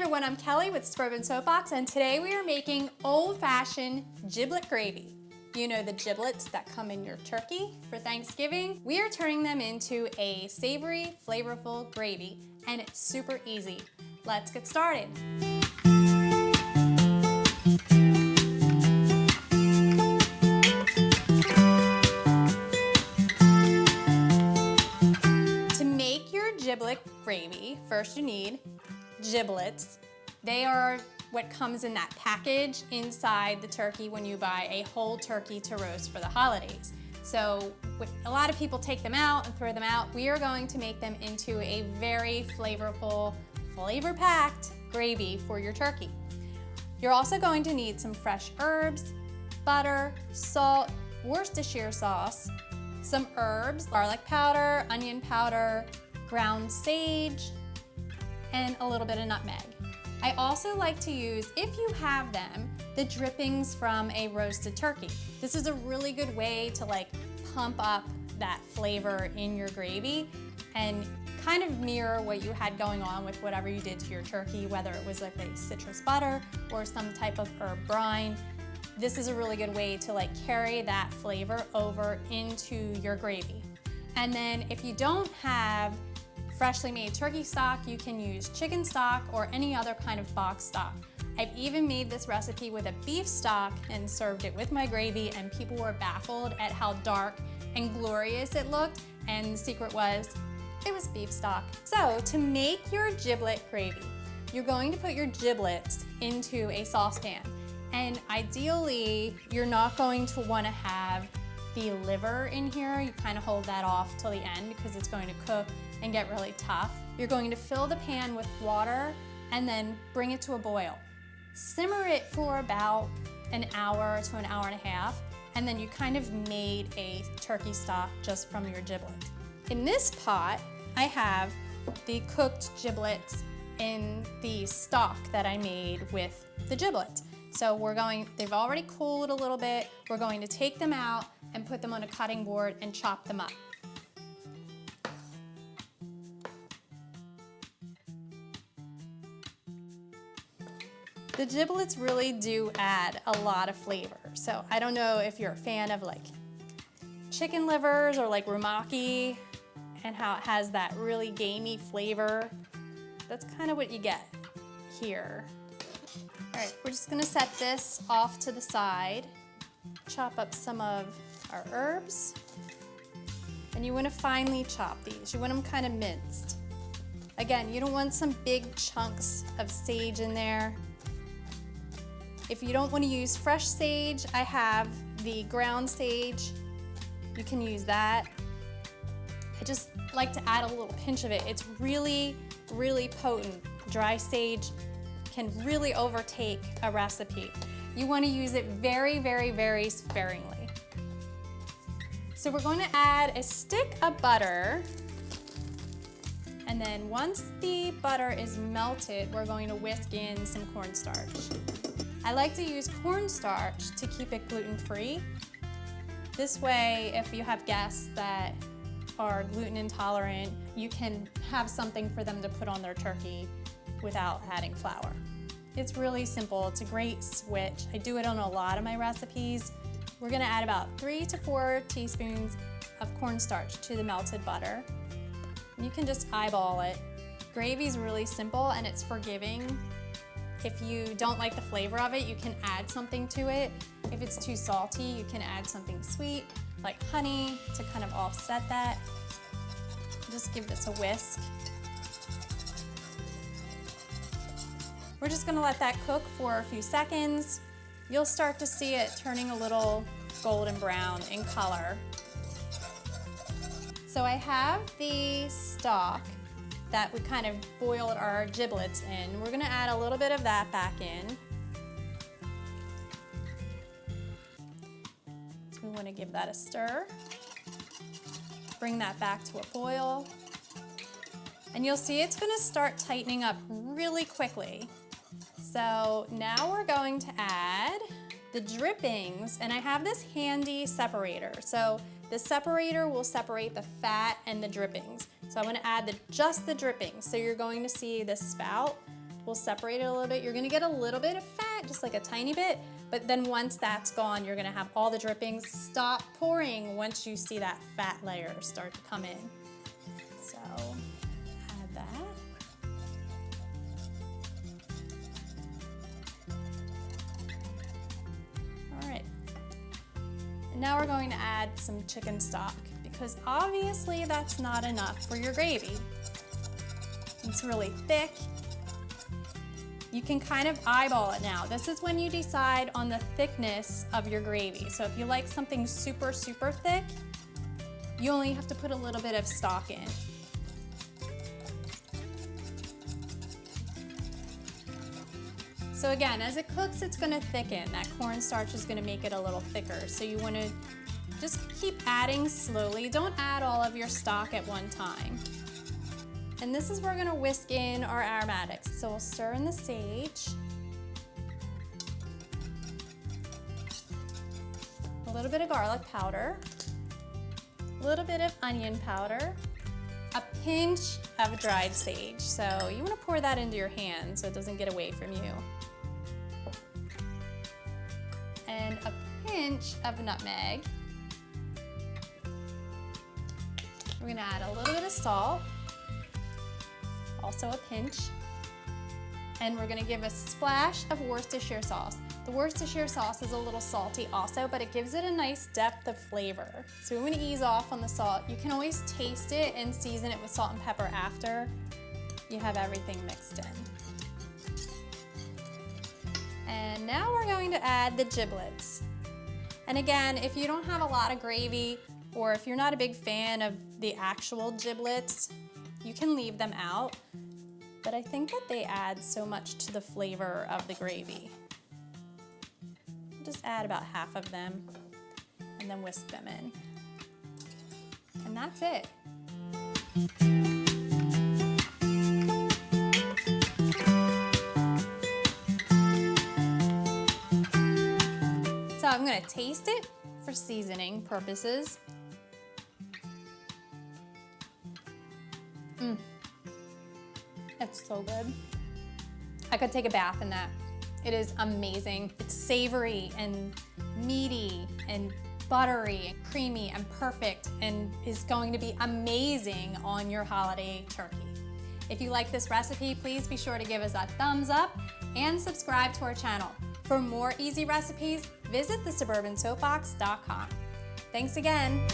everyone, I'm Kelly with Suburban Soapbox, and today we are making old-fashioned giblet gravy. You know, the giblets that come in your turkey for Thanksgiving. We are turning them into a savory, flavorful gravy, and it's super easy. Let's get started. To make your giblet gravy, first you need giblets. They are what comes in that package inside the turkey when you buy a whole turkey to roast for the holidays. So a lot of people take them out and throw them out. We are going to make them into a very flavorful, flavor-packed gravy for your turkey. You're also going to need some fresh herbs, butter, salt, Worcestershire sauce, some herbs, garlic powder, onion powder, ground sage, and a little bit of nutmeg. I also like to use, if you have them, the drippings from a roasted turkey. This is a really good way to pump up that flavor in your gravy and kind of mirror what you had going on with whatever you did to your turkey, whether it was like a citrus butter or some type of herb brine. This is a really good way to carry that flavor over into your gravy. And then if you don't have freshly made turkey stock, you can use chicken stock or any other kind of box stock. I've even made this recipe with a beef stock and served it with my gravy, and people were baffled at how dark and glorious it looked, and the secret was, it was beef stock. So to make your giblet gravy, you're going to put your giblets into a saucepan. And ideally, you're not going to want to have the liver in here. You kind of hold that off till the end because it's going to cook and get really tough. You're going to fill the pan with water and then bring it to a boil. Simmer it for about an hour to an hour and a half, and then you kind of made a turkey stock just from your giblets. In this pot, I have the cooked giblets in the stock that I made with the giblets. So they've already cooled a little bit. We're going to take them out and put them on a cutting board and chop them up. The giblets really do add a lot of flavor. So I don't know if you're a fan of chicken livers or rumaki and how it has that really gamey flavor. That's kind of what you get here. All right, we're just gonna set this off to the side, chop up some of our herbs, and you wanna finely chop these. You want them kind of minced. Again, you don't want some big chunks of sage in there. If you don't want to use fresh sage, I have the ground sage. You can use that. I just like to add a little pinch of it. It's really, really potent. Dry sage can really overtake a recipe. You want to use it very, very, very sparingly. So we're going to add a stick of butter. And then once the butter is melted, we're going to whisk in some cornstarch. I like to use cornstarch to keep it gluten-free. This way, if you have guests that are gluten intolerant, you can have something for them to put on their turkey without adding flour. It's really simple. It's a great switch. I do it on a lot of my recipes. We're gonna add about 3 to 4 teaspoons of cornstarch to the melted butter. And you can just eyeball it. Gravy's really simple and it's forgiving. If you don't like the flavor of it, you can add something to it. If it's too salty, you can add something sweet, like honey, to kind of offset that. Just give this a whisk. We're just gonna let that cook for a few seconds. You'll start to see it turning a little golden brown in color. So I have the stock that we kind of boiled our giblets in. We're gonna add a little bit of that back in. So we wanna give that a stir. Bring that back to a boil. And you'll see it's gonna start tightening up really quickly. So now we're going to add the drippings, and I have this handy separator. So the separator will separate the fat and the drippings. So I'm gonna add just the drippings. So you're going to see the spout will separate it a little bit. You're gonna get a little bit of fat, just like a tiny bit, but then once that's gone, you're gonna have all the drippings. Stop pouring once you see that fat layer start to come in. So add that. All right. And now we're going to add some chicken stock because obviously that's not enough for your gravy. It's really thick. You can kind of eyeball it now. This is when you decide on the thickness of your gravy. So if you like something super, super thick, you only have to put a little bit of stock in. So again, as it cooks, it's gonna thicken. That cornstarch is gonna make it a little thicker. So you wanna just keep adding slowly. Don't add all of your stock at one time. And this is where we're gonna whisk in our aromatics. So we'll stir in the sage, a little bit of garlic powder, a little bit of onion powder, a pinch of dried sage. So you wanna pour that into your hand so it doesn't get away from you. And a pinch of nutmeg. We're gonna add a little bit of salt, also a pinch, and we're gonna give a splash of Worcestershire sauce. The Worcestershire sauce is a little salty also, but it gives it a nice depth of flavor. So we wanna ease off on the salt. You can always taste it and season it with salt and pepper after you have everything mixed in. And now we're going to add the giblets. And again, if you don't have a lot of gravy, or if you're not a big fan of the actual giblets, you can leave them out, but I think that they add so much to the flavor of the gravy. Just add about half of them and then whisk them in. And that's it. So I'm gonna taste it for seasoning purposes. It's so good. I could take a bath in that. It is amazing. It's savory and meaty and buttery and creamy and perfect and is going to be amazing on your holiday turkey. If you like this recipe, please be sure to give us a thumbs up and subscribe to our channel. For more easy recipes, visit thesuburbansoapbox.com. Thanks again.